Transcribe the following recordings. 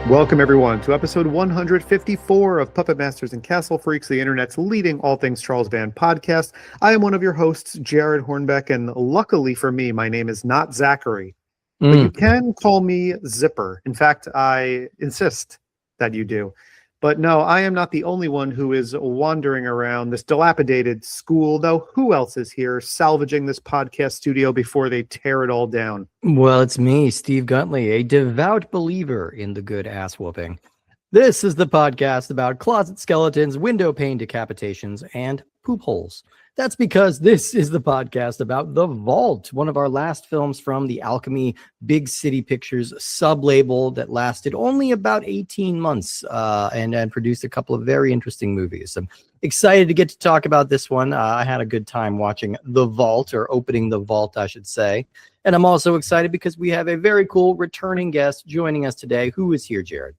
Welcome, everyone, to episode 154 of Puppet Masters and Castle Freaks, the internet's leading all things Charles Band podcast. I am one of your hosts, Jared Hornbeck, and luckily for me, my name is not Zachary, but you can call me Zipper. In fact, I insist that you do. But no, I am not the only one who is wandering around this dilapidated school, though. Who else is here salvaging this podcast studio before they tear it all down? Well, it's me, Steve Guntley, a devout believer in the good ass whooping. This is the podcast about closet skeletons, window pane decapitations, and poop holes. That's because this is the podcast about The Vault, one of our last films from the Alchemy Big City Pictures sublabel that lasted only about 18 months and produced a couple of very interesting movies. I'm excited to get to talk about this one. I had a good time watching The Vault, or opening The Vault, I should say. And I'm also excited because we have a very cool returning guest joining us today. Who is here, Jared?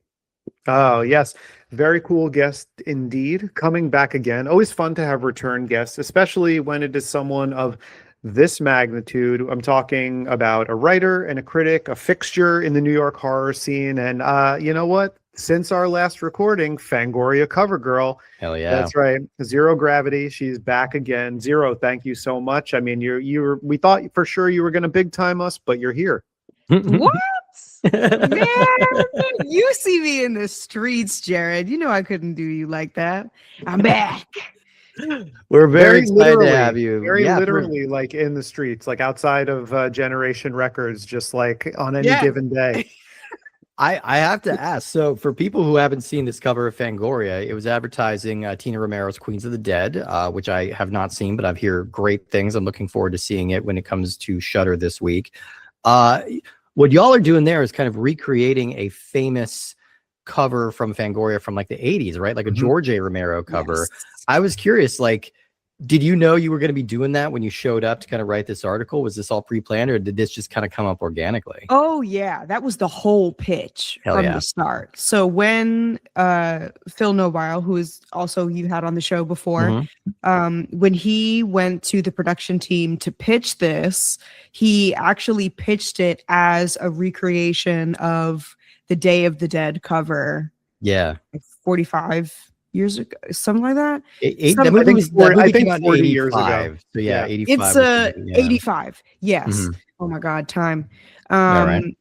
Oh, yes. Very cool guest indeed. Coming back again. Always fun to have return guests, especially when it is someone of this magnitude. I'm talking about a writer and a critic, a fixture in the New York horror scene. And you know what? Since our last recording, Fangoria cover girl. Hell yeah. That's right. Xero Gravity. She's back again. Xero, thank you so much. I mean, we thought for sure you were going to big time us, but you're here. What? Man, you see me in the streets, Jared. You know I couldn't do you like that. I'm back. We're very excited to have you. Literally, like in the streets, like outside of Generation Records, just like on any given day. I have to ask, so for people who haven't seen this cover of Fangoria, it was advertising Tina Romero's Queens of the Dead, which I have not seen, but I've heard great things. I'm looking forward to seeing it when it comes to Shudder this week. What y'all are doing there is kind of recreating a famous cover from Fangoria from like the 80s, right? Like a George A. Romero cover. Yes. I was curious, like, did you know you were going to be doing that when you showed up to kind of write this article? Was this all pre-planned, or did this just kind of come up organically? Oh, yeah. That was the whole pitch from the start. So when Phil Nobile, who is also you had on the show before, when he went to the production team to pitch this, he actually pitched it as a recreation of the Day of the Dead cover. Yeah. Like 45 years ago, something like that. I think 40 years ago. So yeah, 85. It's 85. Yes. Oh my God, time.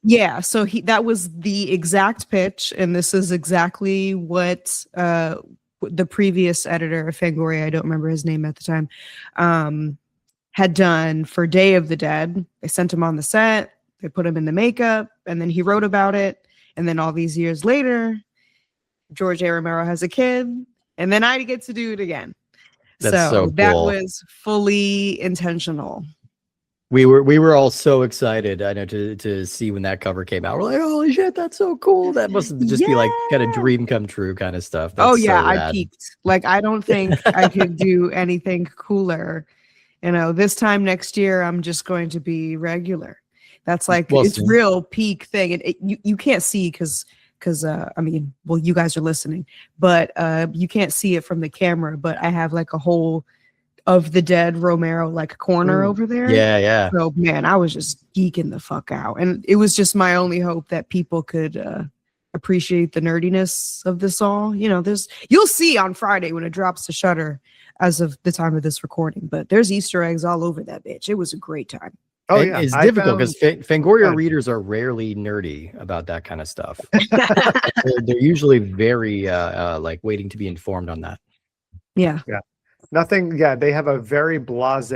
Yeah. So that was the exact pitch, and this is exactly what the previous editor of Fangoria, I don't remember his name at the time, had done for Day of the Dead. They sent him on the set, they put him in the makeup, and then he wrote about it. And then all these years later, George A. Romero has a kid, and then I get to do it again. That's so cool. That was fully intentional. We were all so excited, I know, to see when that cover came out. We're like, holy shit, that's so cool. That must just be like kind of dream come true kind of stuff. That's I peaked. Like, I don't think I could do anything cooler. You know, this time next year, I'm just going to be regular. That's like, it's real peak thing. And you can't see because I mean, well, you guys are listening, but you can't see it from the camera, but I have like a whole of the Dead Romero like corner over there. Yeah. So man, I was just geeking the fuck out. And it was just my only hope that people could appreciate the nerdiness of this all. You know, you'll see on Friday when it drops to Shudder as of the time of this recording, but there's Easter eggs all over that bitch. It was a great time. Oh yeah, it's difficult because Fangoria readers are rarely nerdy about that kind of stuff. They're usually very like waiting to be informed on that. Yeah. Nothing. Yeah, they have a very blithe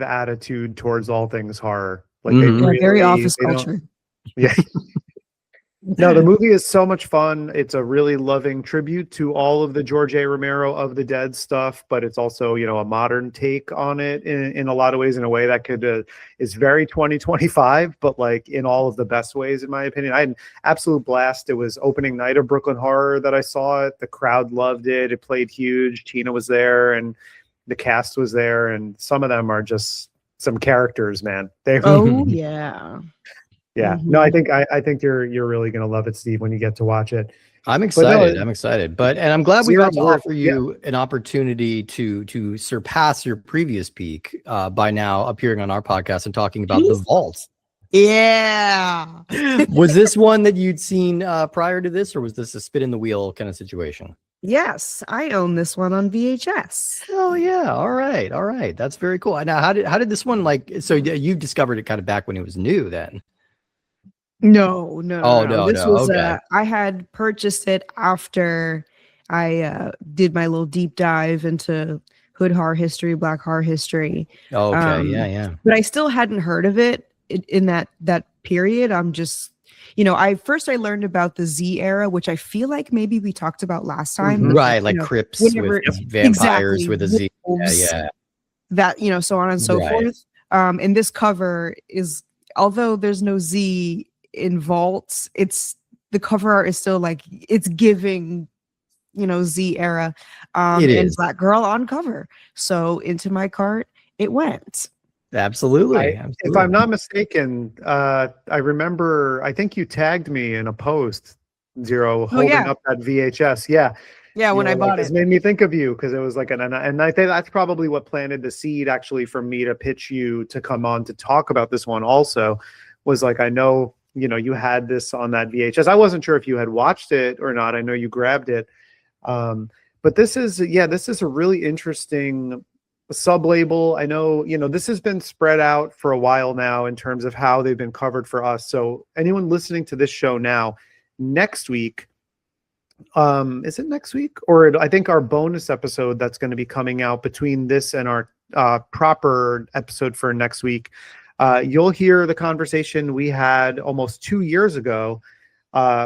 attitude towards all things horror. Like they really, very office culture. Yeah. No, the movie is so much fun. It's a really loving tribute to all of the George A. Romero of the Dead stuff, but it's also, you know, a modern take on it in a lot of ways, in a way that could is very 2025, but like in all of the best ways, in my opinion. I had an absolute blast. It was opening night of Brooklyn Horror that I saw it. The crowd loved it. It played huge. Tina was there, and the cast was there, and some of them are just some characters, man. Yeah. Yeah, no, I think you're really gonna love it, Steve, when you get to watch it. I'm excited. And I'm glad we got to offer you an opportunity to surpass your previous peak by now appearing on our podcast and talking about The Vault. Yeah. Was this one that you'd seen prior to this, or was this a spit in the wheel kind of situation? Yes, I own this one on VHS. Oh yeah, all right, that's very cool. Now, how did this one so you discovered it kind of back when it was new then? No. This No, was okay. I had purchased it after I did my little deep dive into hood horror history, black horror history. Okay, yeah. But I still hadn't heard of it in that period. I'm just, I learned about the Z era, which I feel like maybe we talked about last time. Right, like crypts whenever- with vampires exactly, with a Z. wolves, Yeah. that, so on and so Right. forth. And this cover is, although there's no Z in vaults, the cover art is still like, it's giving, Z era, It and is. black girl on cover. So into my cart it went. Absolutely. If I'm not mistaken, I remember, I think you tagged me in a post, Xero, holding up that VHS. Yeah. Yeah, when I bought it. It made me think of you because it was like and I think that's probably what planted the seed actually for me to pitch you to come on to talk about this one also, was like, I know, you had this on that VHS. I wasn't sure if you had watched it or not. I know you grabbed it. But this is a really interesting sublabel. I know, this has been spread out for a while now in terms of how they've been covered for us. So anyone listening to this show now, next week, is it next week? Or I think our bonus episode that's going to be coming out between this and our proper episode for next week, you'll hear the conversation we had almost 2 years ago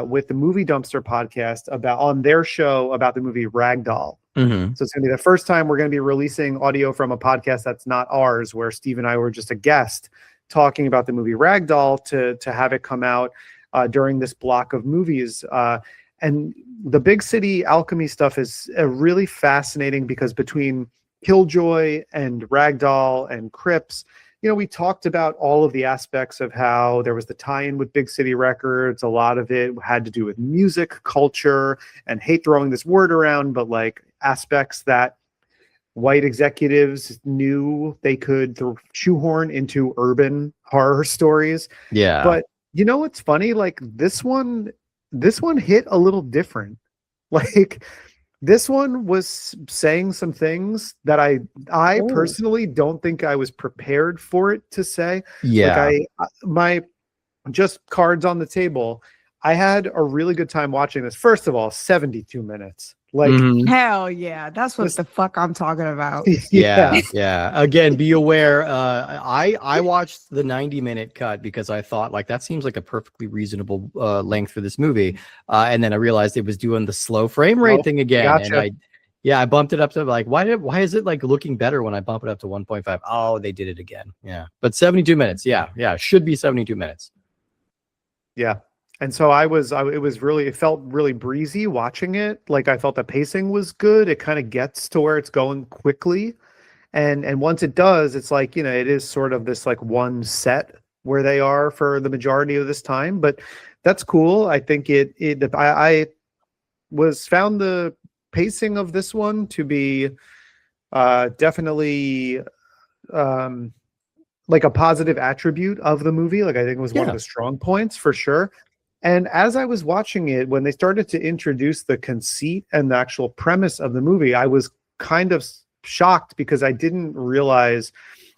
with the Movie Dumpster podcast on their show about the movie Ragdoll. Mm-hmm. So it's going to be the first time we're going to be releasing audio from a podcast that's not ours, where Steve and I were just a guest talking about the movie Ragdoll to have it come out during this block of movies. And the big city alchemy stuff is really fascinating because between Killjoy and Ragdoll and Crips, we talked about all of the aspects of how there was the tie-in with Big City Records. A lot of it had to do with music, culture, and hate throwing this word around, but like aspects that white executives knew they could shoehorn into urban horror stories. Yeah. But what's funny? Like this one hit a little different. Like this one was saying some things that I personally don't think I was prepared for it to say. Yeah. Like my just cards on the table. I had a really good time watching this. First of all, 72 minutes. Like hell yeah, that's what the fuck I'm talking about. Yeah. Again, be aware. I watched the 90-minute cut because I thought like that seems like a perfectly reasonable length for this movie, and then I realized it was doing the slow frame rate thing again, gotcha. and I bumped it up to like why is it like looking better when I bump it up to 1.5? Oh, they did it again. Yeah, but 72 minutes. Yeah, should be 72 minutes. Yeah. And so it felt really breezy watching it. Like I felt the pacing was good. It kind of gets to where it's going quickly. And once it does, it's like, it is sort of this like one set where they are for the majority of this time, but that's cool. I think I found the pacing of this one to be definitely like a positive attribute of the movie. Like I think it was one of the strong points for sure. And as I was watching it, when they started to introduce the conceit and the actual premise of the movie, I was kind of shocked because I didn't realize.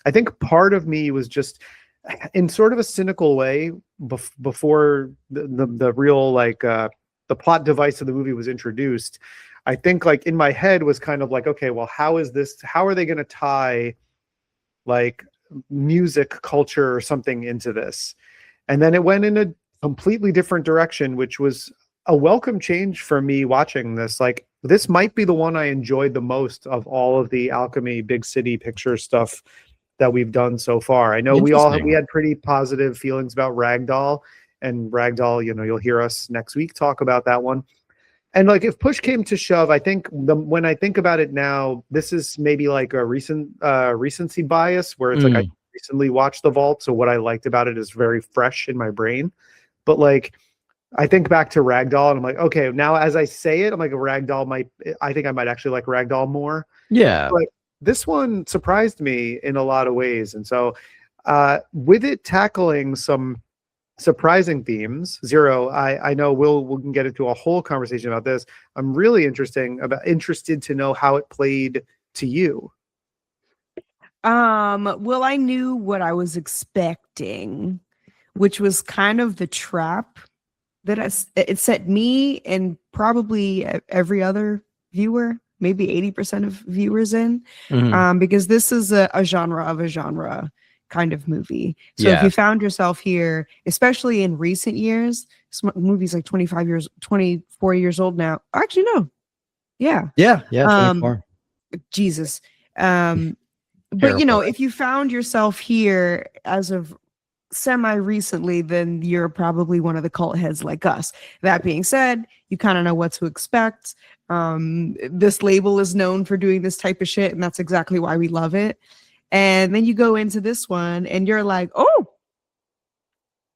I think part of me was just in sort of a cynical way before the real like the plot device of the movie was introduced. I think like in my head was kind of like, okay, well, how are they going to tie like music, culture or something into this? And then it went in a completely different direction, which was a welcome change for me watching this. Like this might be the one I enjoyed the most of all of the Alchemy Big City Picture stuff that we've done so far. I know we had pretty positive feelings about Ragdoll, and Ragdoll, you'll hear us next week talk about that one. And like if push came to shove, I think when I think about it now, this is maybe like a recency bias where it's like I recently watched The Vault, so what I liked about it is very fresh in my brain. But like, I think back to Ragdoll and I'm like, okay, now as I say it, I'm like I think I might actually like Ragdoll more. Yeah. But this one surprised me in a lot of ways. And so with it tackling some surprising themes. Xero, I know we can get into a whole conversation about this. I'm really interested to know how it played to you. Well, I knew what I was expecting, which was kind of the trap that it set me and probably every other viewer, maybe 80% of viewers in, because this is a genre of a genre kind of movie. So if you found yourself here, especially in recent years, movies like 24 years old now. Actually, no. Yeah. 24. Jesus. But you know, if you found yourself here as of semi-recently, then you're probably one of the cult heads like us. That being said, you kind of know what to expect. This label is known for doing this type of shit, and that's exactly why we love it. And then you go into this one and you're like, oh,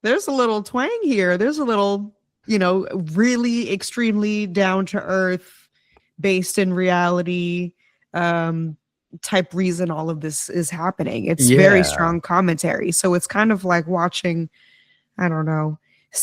there's a little twang here. There's a little, you know, really extremely down to earth, based in reality, type reason all of this is happening. It's very strong commentary. So it's kind of like watching, I don't know,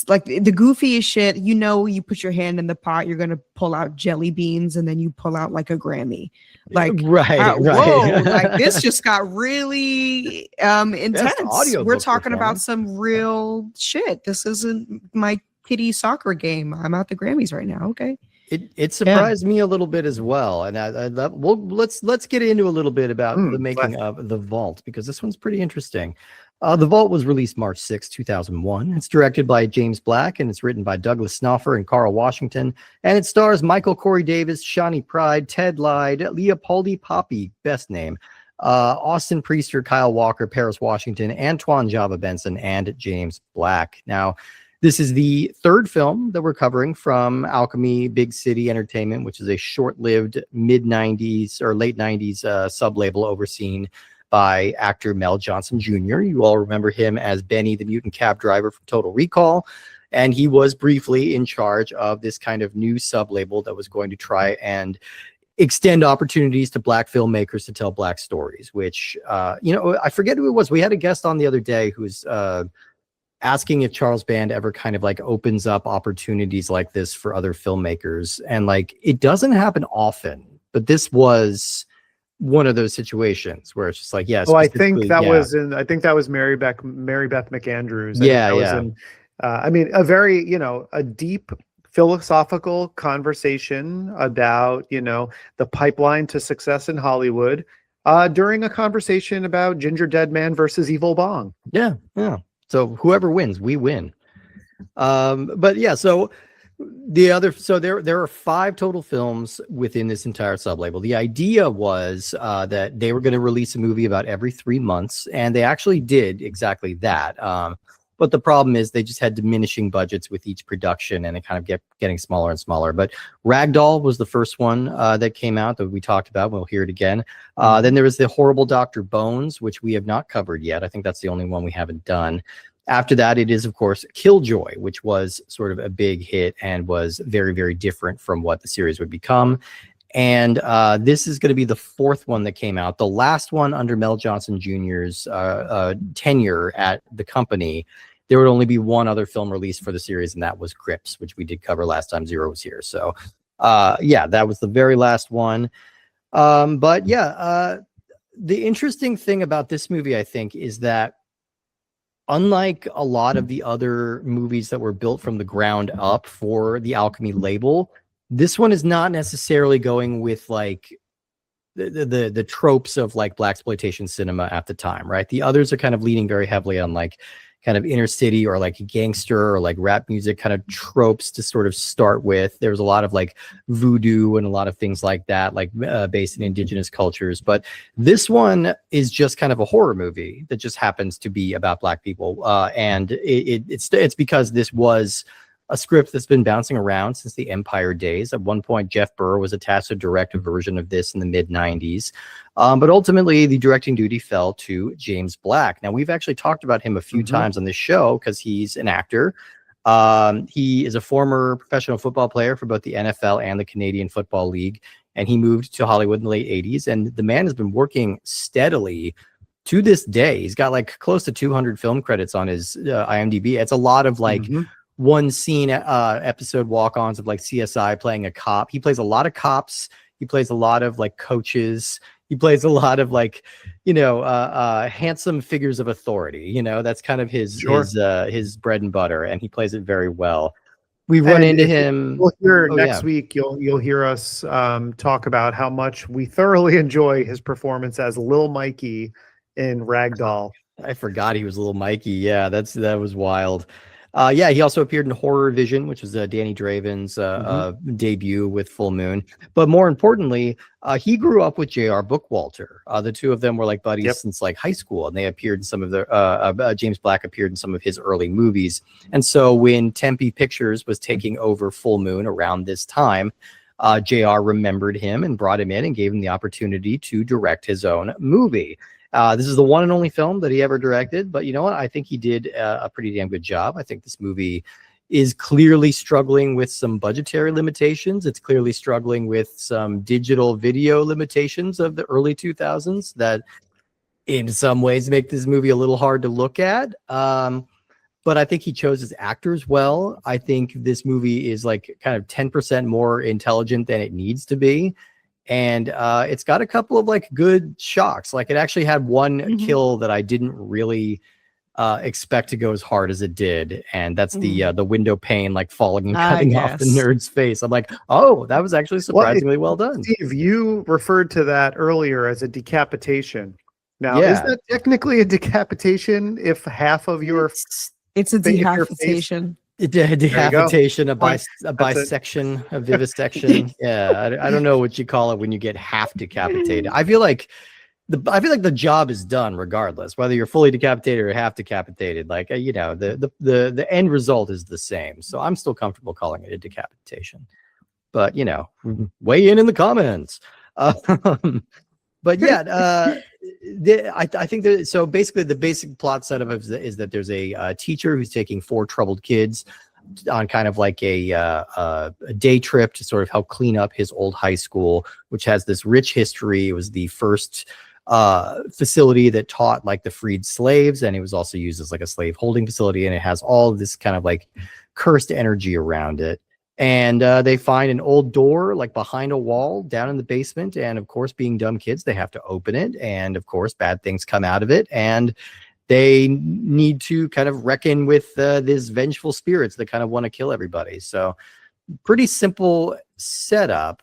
like the goofiest shit. You know, you put your hand in the pot, you're gonna pull out jelly beans, and then you pull out like a Grammy. Like right. Whoa, like this just got really intense. We're talking about some real shit. This isn't my kiddie soccer game. I'm at the Grammys right now. Okay. It surprised me a little bit as well, and let's get into a little bit about the making of The Vault, because this one's pretty interesting. The Vault was released March 6, 2001. It's directed by James Black, and it's written by Douglas Snoffer and Carl Washington, and it stars Michael Corey Davis, Shawnee Pride, Ted Lyde, Leopoldi Poppy, best name, Austin Priester, Kyle Walker, Paris Washington, Antoine Java Benson, and James Black. Now, this is the third film that we're covering from Alchemy Big City Entertainment, which is a short-lived mid-90s or late 90s sub-label overseen by actor Mel Johnson Jr. You all remember him as Benny, the mutant cab driver from Total Recall. And he was briefly in charge of this kind of new sub-label that was going to try and extend opportunities to Black filmmakers to tell Black stories, which, you know, I forget who it was. We had a guest on the other day who's asking if Charles Band ever kind of like opens up opportunities like this for other filmmakers. And like, it doesn't happen often, but this was one of those situations where it's just like, yes. Oh, I think that was Mary Beth McAndrews. I mean, a very, you know, a deep philosophical conversation about, you know, the pipeline to success in Hollywood during a conversation about Ginger Dead Man versus Evil Bong. Yeah. So whoever wins, we win. But yeah, so there are 5 total films within this entire sublabel. The idea was that they were going to release a movie about every 3 months, and they actually did exactly that. But the problem is they just had diminishing budgets with each production, and it kind of kept getting smaller and smaller. But Ragdoll was the first one that came out that we talked about. We'll hear it again. Then there was The Horrible Dr. Bones, which we have not covered yet. I think that's the only one we haven't done. After that, it is, of course, Killjoy, which was sort of a big hit and was very, very different from what the series would become. And this is going to be the 4th one that came out. The last one under Mel Johnson Jr.'s tenure at the company, there would only be one other film released for the series, and that was Crips, which we did cover last time Xero was here. So, yeah, that was the very last one. But yeah, the interesting thing about this movie, I think, is that unlike a lot of the other movies that were built from the ground up for the Alchemy label, this one is not necessarily going with like the tropes of like blaxploitation cinema at the time, right? The others are kind of leaning very heavily on like kind of inner city or like gangster or like rap music kind of tropes to sort of start with. There's a lot of like voodoo and a lot of things like that, like based in indigenous cultures. But this one is just kind of a horror movie that just happens to be about Black people. And it's because this was a script that's been bouncing around since the Empire days. At one point, Jeff Burr was attached to direct a version of this in the mid-90s. But ultimately, the directing duty fell to James Black. Now, we've actually talked about him a few times on this show because he's an actor. He is a former professional football player for both the NFL and the Canadian Football League. And he moved to Hollywood in the late 80s. And the man has been working steadily to this day. He's got like close to 200 film credits on his IMDb. It's a lot of like one scene episode walk-ons of like CSI playing a cop. He plays a lot of cops. He plays a lot of like coaches. He plays a lot of like, handsome figures of authority. That's kind of his bread and butter, and he plays it very well. We run into him. We'll hear next week. You'll hear us talk about how much we thoroughly enjoy his performance as Lil Mikey in Ragdoll. I forgot he was Little Mikey. Yeah, that was wild. He also appeared in Horror Vision, which was Danny Draven's debut with Full Moon. But more importantly, he grew up with J.R. Bookwalter. The two of them were like buddies since like high school, and they appeared in some of the James Black appeared in some of his early movies. And so when Tempe Pictures was taking over Full Moon around this time, J.R. remembered him and brought him in and gave him the opportunity to direct his own movie. This is the one and only film that he ever directed, but you know what? I think he did a pretty damn good job. I think this movie is clearly struggling with some budgetary limitations. It's clearly struggling with some digital video limitations of the early 2000s that in some ways make this movie a little hard to look at. But I think he chose his actors well. I think this movie is like kind of 10% more intelligent than it needs to be. And it's got a couple of like good shocks. Like it actually had one kill that I didn't really expect to go as hard as it did, and that's the window pane like falling and cutting off the nerd's face. I'm like, oh, that was actually surprisingly well done. Steve, you referred to that earlier as a decapitation. Now, is that technically a decapitation if half of your it's a decapitation? A decapitation, a bisection, a vivisection. Yeah, I don't know what you call it when you get half decapitated. I feel like the job is done regardless, whether you're fully decapitated or half decapitated. Like the end result is the same. So I'm still comfortable calling it a decapitation. But weigh in the comments. But yeah, I think that so basically the basic plot setup is that there's a teacher who's taking 4 troubled kids on kind of like a day trip to sort of help clean up his old high school, which has this rich history. It was the first facility that taught like the freed slaves, and it was also used as like a slave holding facility, and it has all of this kind of like cursed energy around it. And they find an old door like behind a wall down in the basement. And of course, being dumb kids, they have to open it. And of course, bad things come out of it. And they need to kind of reckon with these vengeful spirits that kind of want to kill everybody. So pretty simple setup.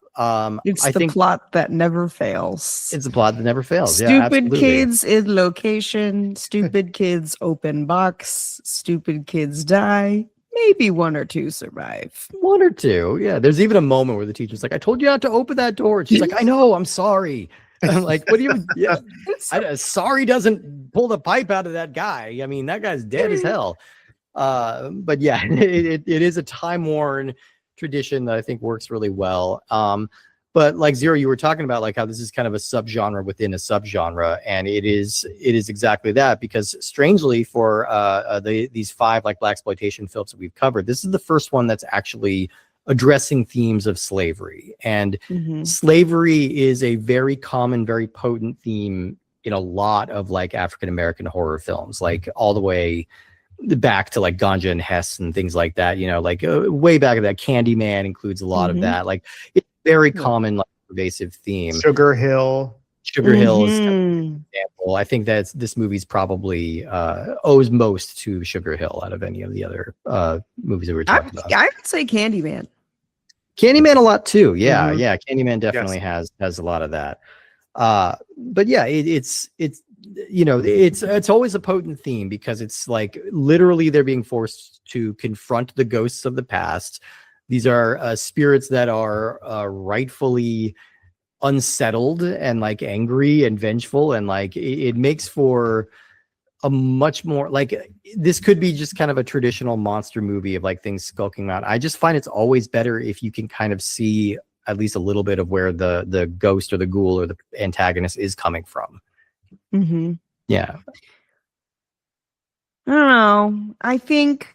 It's the plot that never fails. It's a plot that never fails. Stupid kids in location. Stupid kids open box. Stupid kids die. Maybe 1 or 2 survive. 1 or 2, yeah. There's even a moment where the teacher's like, "I told you not to open that door." And she's like, "I know, I'm sorry." I'm like, "What do you?" Yeah, sorry doesn't pull the pipe out of that guy. I mean, that guy's dead as hell. But yeah, it is a time-worn tradition that I think works really well. But like Xero, you were talking about like how this is kind of a subgenre within a subgenre, and it is exactly that, because strangely for these 5 like blaxploitation films that we've covered, this is the first one that's actually addressing themes of slavery. And slavery is a very common, very potent theme in a lot of like African American horror films, like all the way back to like Ganja and Hess and things like that. Like way back of that. Candyman includes a lot of that. Like it's very common, like pervasive theme. Sugar Hill is an example. I think that this movie's probably owes most to Sugar Hill out of any of the other movies that we're talking about. I would say Candyman a lot too. Yeah, Candyman definitely has a lot of that. But yeah, it's always a potent theme, because it's like literally they're being forced to confront the ghosts of the past. These are spirits that are rightfully unsettled and like angry and vengeful, and like it makes for a much more like, this could be just kind of a traditional monster movie of like things skulking around. I just find it's always better if you can kind of see at least a little bit of where the ghost or the ghoul or the antagonist is coming from. Yeah. I don't know. I think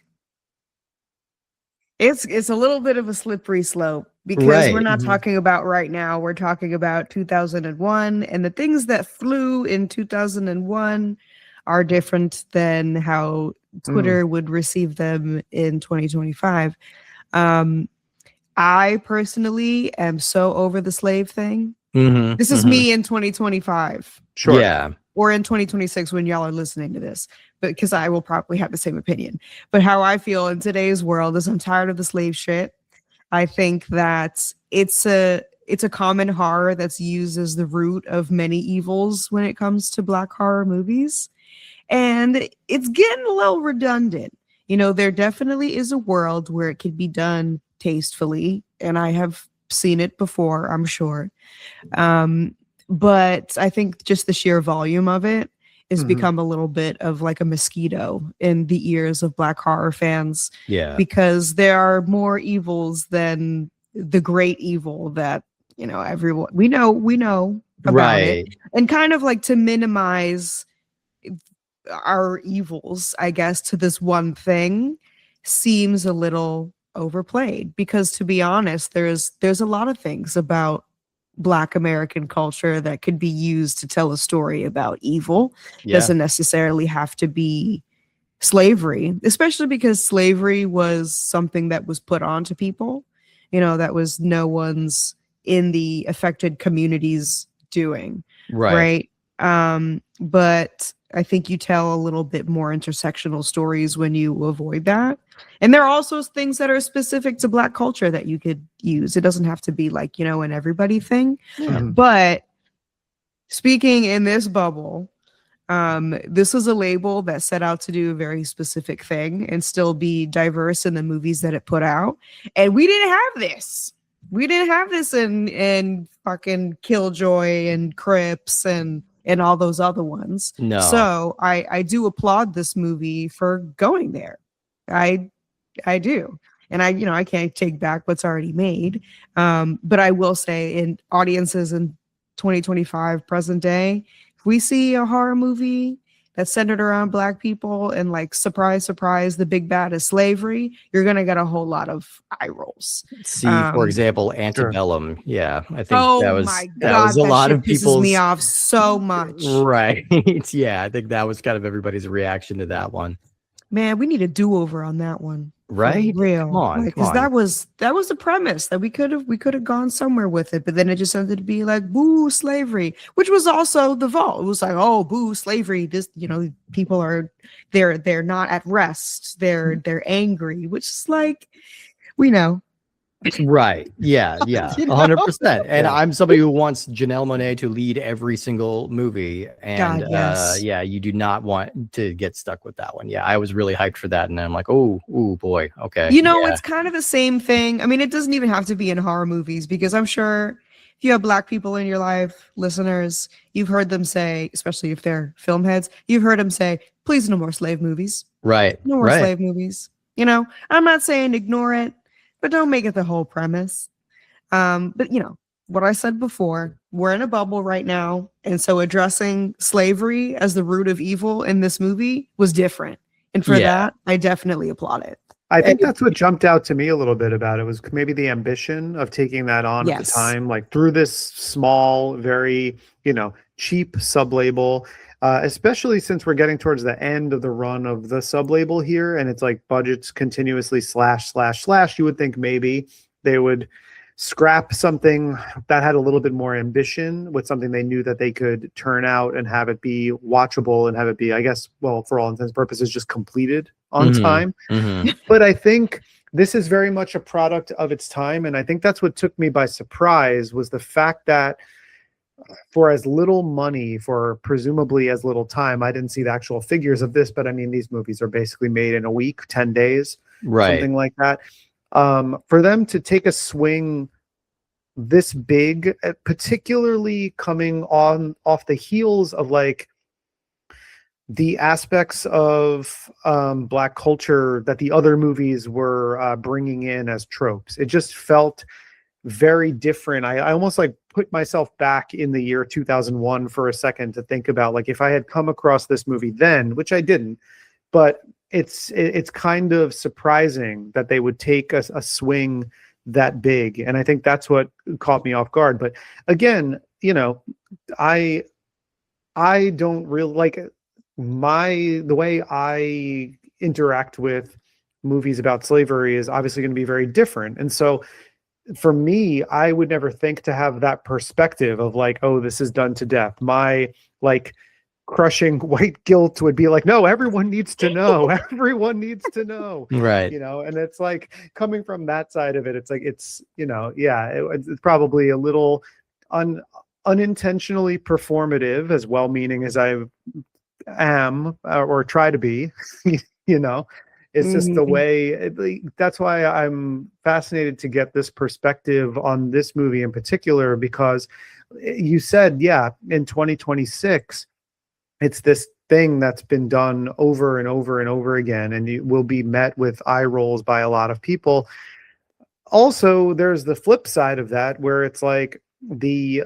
it's a little bit of a slippery slope, because we're Right. not talking about right now. We're talking about 2001, and the things that flew in 2001 are different than how Twitter would receive them in 2025. I personally am so over the slave thing. This is me in 2025. Sure. Yeah. Or in 2026 when y'all are listening to this, but because I will probably have the same opinion. But how I feel in today's world is I'm tired of the slave shit. I think that it's a common horror that's used as the root of many evils when it comes to Black horror movies. And it's getting a little redundant. You know, there definitely is a world where it can be done tastefully, and I have seen it before, I'm sure. But I think just the sheer volume of it has become a little bit of like a mosquito in the ears of Black horror fans. Yeah. Because there are more evils than the great evil that, you know, everyone we know about it. And kind of like to minimize our evils, I guess, to this one thing seems a little overplayed, because to be honest, there's a lot of things about Black American culture that could be used to tell a story about evil. Doesn't necessarily have to be slavery, especially because slavery was something that was put onto people, you know, that was no one's in the affected communities doing. Right. But I think you tell a little bit more intersectional stories when you avoid that. And there are also things that are specific to Black culture that you could use. It doesn't have to be like, you know, an everybody thing. But speaking in this bubble, this is a label that set out to do a very specific thing and still be diverse in the movies that it put out. And we didn't have this. We didn't have this in fucking Killjoy and Crips and all those other ones. No. So I do applaud this movie for going there. I do. And I can't take back what's already made. But I will say, in audiences in 2025 present day, if we see a horror movie that's centered around Black people and like, surprise, surprise, the big bad is slavery, you're going to get a whole lot of eye rolls. See, for example, Antebellum. Sure. Yeah, I think that was a lot of people's. Pisses me off so much. Right. Yeah, I think that was kind of everybody's reaction to that one. Man, we need a do-over on that one. Right? For real. Come on. Because that was the premise that we could have gone somewhere with it, but then it just ended to be like, boo, slavery, which was also the vault. It was like, oh, boo, slavery. This, you know, people are they're not at rest. They're angry, which is like, we know. Right. Yeah. 100%. And I'm somebody who wants Janelle Monáe to lead every single movie. And God, yes. You do not want to get stuck with that one. Yeah, I was really hyped for that. And then I'm like, oh boy. Okay. You know, it's kind of the same thing. I mean, it doesn't even have to be in horror movies, because I'm sure if you have Black people in your life, listeners, you've heard them say, especially if they're film heads, you've heard them say, please, no more slave movies. Right. No more slave movies. You know, I'm not saying ignore it, but don't make it the whole premise. But, you know, what I said before, we're in a bubble right now. And so addressing slavery as the root of evil in this movie was different. And for that, I definitely applaud it. I think that's what jumped out to me a little bit about it, was maybe the ambition of taking that on at the time, like through this small, very, you know, cheap sublabel. Especially since we're getting towards the end of the run of the sublabel here, and it's like budgets continuously slash. You would think maybe they would scrap something that had a little bit more ambition with something they knew that they could turn out and have it be watchable and have it be, I guess, well, for all intents and purposes, just completed on time. But I think this is very much a product of its time, and I think that's what took me by surprise, was the fact that for as little money, for presumably as little time, I didn't see the actual figures of this, but I mean, these movies are basically made in a week, 10 days, something like that. For them to take a swing this big, particularly coming off the heels of like the aspects of Black culture that the other movies were bringing in as tropes, it just felt very different. I almost like put myself back in the year 2001 for a second to think about, like, if I had come across this movie then, which I didn't, but it's kind of surprising that they would take a swing that big. And I think that's what caught me off guard. But again, you know, I don't really like the way I interact with movies about slavery is obviously going to be very different. And so for me, I would never think to have that perspective of like, oh, this is done to death. My like crushing white guilt would be like, no, everyone needs to know. Everyone needs to know. Right. You know, and it's like coming from that side of it, it's like, it's, you know, yeah, it's probably a little unintentionally performative, as well-meaning as I am or try to be, you know. It's just the way that's why I'm fascinated to get this perspective on this movie in particular, because you said, yeah, in 2026, it's this thing that's been done over and over and over again, and it will be met with eye rolls by a lot of people. Also, there's the flip side of that, where it's like the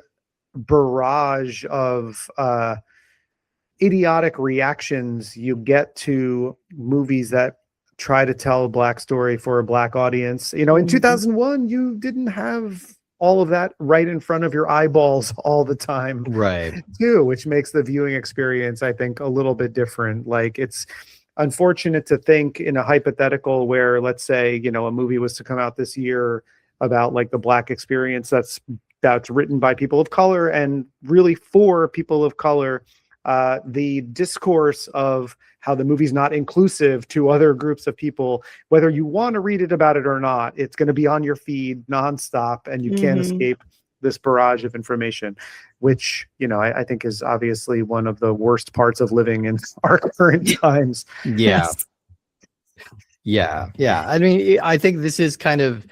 barrage of idiotic reactions you get to movies that try to tell a Black story for a Black audience. You know, in 2001, you didn't have all of that right in front of your eyeballs all the time, right? Too, which makes the viewing experience, I think, a little bit different. Like, it's unfortunate to think in a hypothetical where, let's say, you know, a movie was to come out this year about like the Black experience that's written by people of color and really for people of color. The discourse of how the movie's not inclusive to other groups of people, whether you want to read it about it or not, it's going to be on your feed nonstop, and you can't escape this barrage of information, which, you know, I think is obviously one of the worst parts of living in our current times. Yeah. Yeah. I mean, I think this is kind of,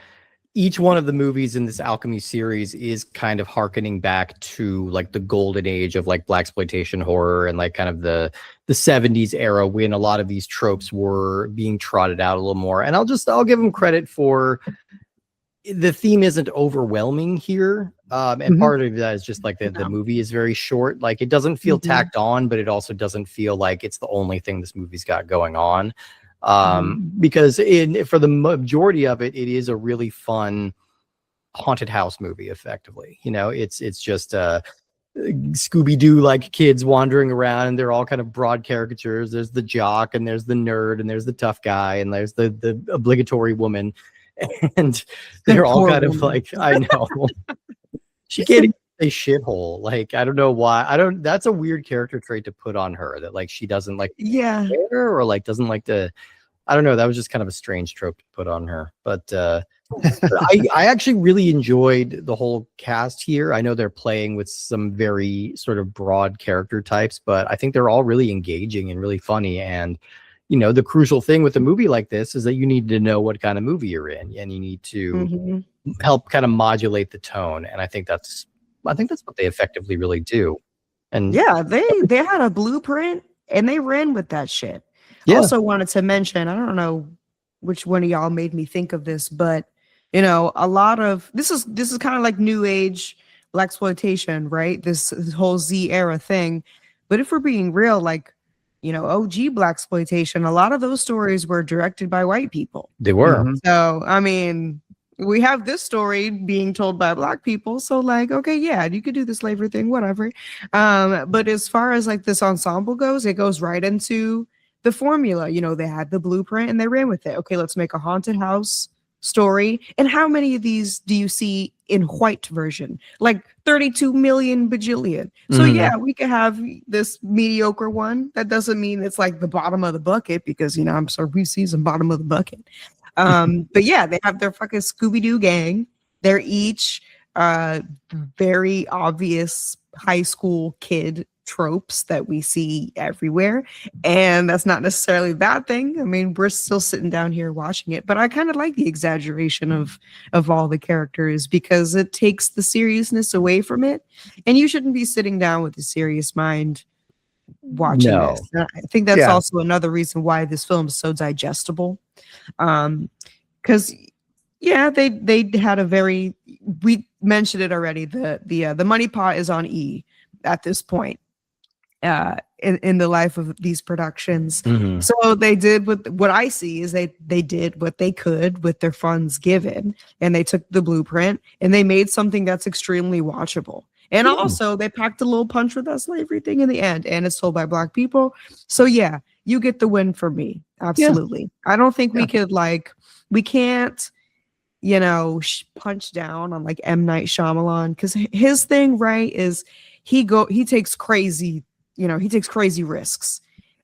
each one of the movies in this Alchemy series is kind of hearkening back to like the golden age of like blaxploitation horror and like kind of the 70s era when a lot of these tropes were being trotted out a little more. And I'll give them credit for the theme isn't overwhelming here. And part of that is just like the movie is very short. Like, it doesn't feel tacked on, but it also doesn't feel like it's the only thing this movie's got going on. Because for the majority of it, it is a really fun haunted house movie. Effectively, you know, it's just Scooby-Doo like kids wandering around, and they're all kind of broad caricatures. There's the jock, and there's the nerd, and there's the tough guy, and there's the obligatory woman, and they're all kind of like, I know she can't even say shithole. Like, I don't know why. That's a weird character trait to put on her, that like she doesn't like or like doesn't like to, I don't know, that was just kind of a strange trope to put on her. But I actually really enjoyed the whole cast here. I know they're playing with some very sort of broad character types, but I think they're all really engaging and really funny. And you know, the crucial thing with a movie like this is that you need to know what kind of movie you're in, and you need to help kind of modulate the tone. And I think that's what they effectively really do. And yeah, they had a blueprint and they ran with that shit. Yeah. Also wanted to mention, I don't know which one of y'all made me think of this, but you know, a lot of this is kind of like new age blaxploitation, right? This whole Z era thing. But if we're being real, like, you know, OG blaxploitation, a lot of those stories were directed by white people. They were. So, I mean, we have this story being told by Black people. So like, okay, yeah, you could do the slavery thing, whatever. But as far as like this ensemble goes, it goes right into the formula. You know, they had the blueprint and they ran with it. Okay, let's make a haunted house story. And how many of these do you see in white version? Like 32 million bajillion. So yeah, we could have this mediocre one. That doesn't mean it's like the bottom of the bucket, because, you know, I'm sorry, we see some bottom of the bucket. But yeah, they have their fucking Scooby-Doo gang. They're each very obvious high school kid tropes that we see everywhere, and that's not necessarily a bad thing. I mean, we're still sitting down here watching it, but I kind of like the exaggeration of all the characters, because it takes the seriousness away from it, and you shouldn't be sitting down with a serious mind watching this. I think that's also another reason why this film is so digestible, because they had a very, we mentioned it already, the money pot is on E at this point. in the life of these productions. Mhm. So they did what I see is they did what they could with their funds given, and they took the blueprint and they made something that's extremely watchable. And also they packed a little punch with that slavery thing in the end, and it's told by Black people. So yeah, you get the win for me. Absolutely. I don't think we could we can't, punch down on like M. Night Shyamalan, because his thing, right, is he takes crazy risks,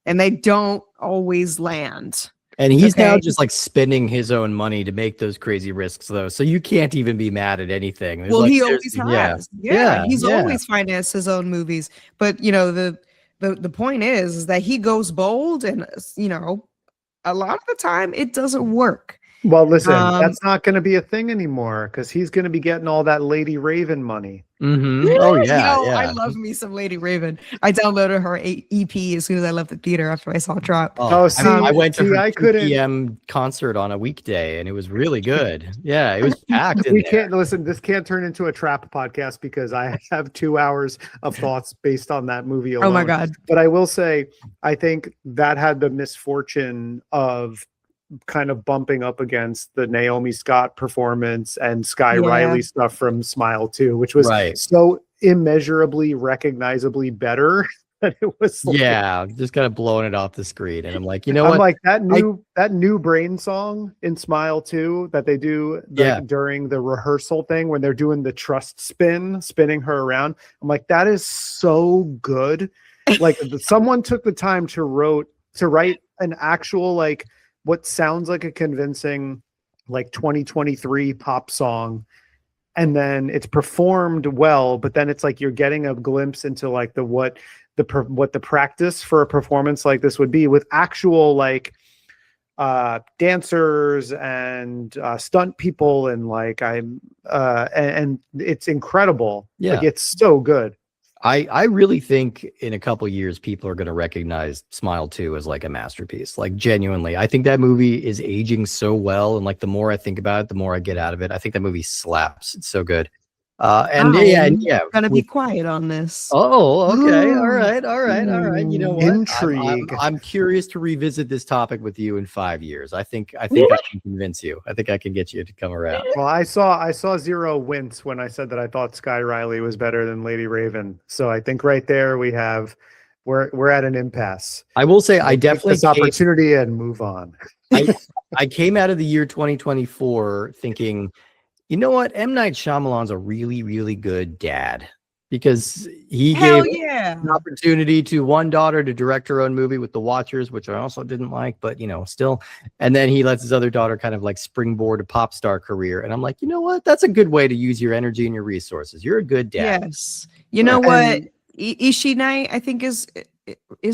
and they don't always land. And he's now just like spending his own money to make those crazy risks, though. So you can't even be mad at anything. Well, he always has. He's always financed his own movies. But the point is that he goes bold, and a lot of the time it doesn't work. Well, listen, that's not going to be a thing anymore because he's going to be getting all that Lady Raven money. Mm-hmm. Oh yeah, I love me some Lady Raven. I downloaded her EP as soon as I left the theater after I saw it drop. I went to her 2 p.m. concert on a weekday, and it was really good. Yeah, it was packed. Can't listen. This can't turn into a trap podcast because I have 2 hours of thoughts based on that movie alone. Oh my god! But I will say, I think that had the misfortune of kind of bumping up against the Naomi Scott performance and Sky Riley stuff from Smile 2, which was so immeasurably recognizably better that it was just kind of blowing it off the screen. And I'm like, what? Like that new Brain song in Smile 2 that they do during the rehearsal thing when they're doing the trust spinning her around. I'm like, that is so good. Like someone took the time to write an actual what sounds like a convincing 2023 pop song, and then it's performed well, but then it's like you're getting a glimpse into what the practice for a performance like this would be with actual dancers and stunt people, and and it's incredible. It's so good. I really think in a couple years people are going to recognize Smile 2 as a masterpiece. Genuinely, I think that movie is aging so well, and the more I think about it, the more I get out of it. I think that movie slaps. It's so good. I'm gonna be quiet on this. Oh, okay. All right. You know what? Intrigue. I'm curious to revisit this topic with you in 5 years. I think I can convince you. I think I can get you to come around. Well, I saw Xero wince when I said that I thought Sky Riley was better than Lady Raven. So I think right there we're at an impasse. I will say I definitely take this opportunity and move on. I came out of the year 2024 thinking, you know what? M. Night Shyamalan's a really, really good dad, because he gave an opportunity to one daughter to direct her own movie with The Watchers, which I also didn't like, but still. And then he lets his other daughter kind of springboard a pop star career. And I'm like, you know what? That's a good way to use your energy and your resources. You're a good dad. Yes. You know what? Ishinai, I think is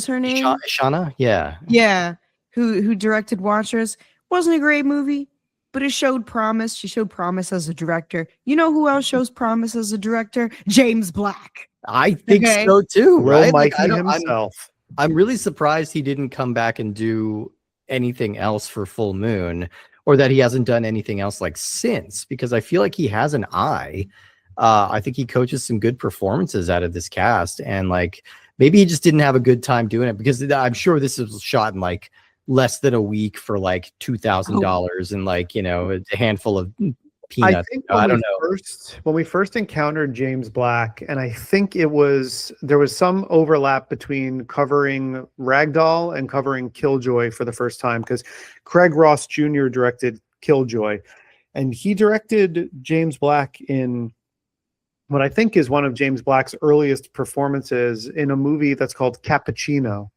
her name. Shauna? Yeah. Yeah. Who directed Watchers. Wasn't a great movie, but it showed promise. She showed promise as a director. You know who else shows promise as a director? James Black. I think so too, right? Mikey himself. I'm really surprised he didn't come back and do anything else for Full Moon, or that he hasn't done anything else since, because I feel like he has an eye. I think he coaches some good performances out of this cast, and maybe he just didn't have a good time doing it, because I'm sure this was shot in less than a week for $2,000 and a handful of peanuts. I think I don't know. When we first encountered James Black, and I think there was some overlap between covering Ragdoll and covering Killjoy for the first time, because Craig Ross Jr. directed Killjoy, and he directed James Black in what I think is one of James Black's earliest performances in a movie that's called Cappuccino.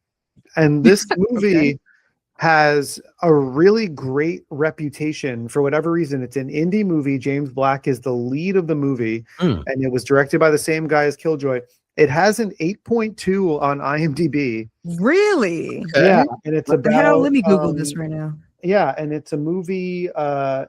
And this movie has a really great reputation for whatever reason. It's an indie movie. James Black is the lead of the movie, and it was directed by the same guy as Killjoy. It has an 8.2 on IMDb. Really? Okay. Yeah, and it's about. Let me Google this right now. Yeah, and it's a movie I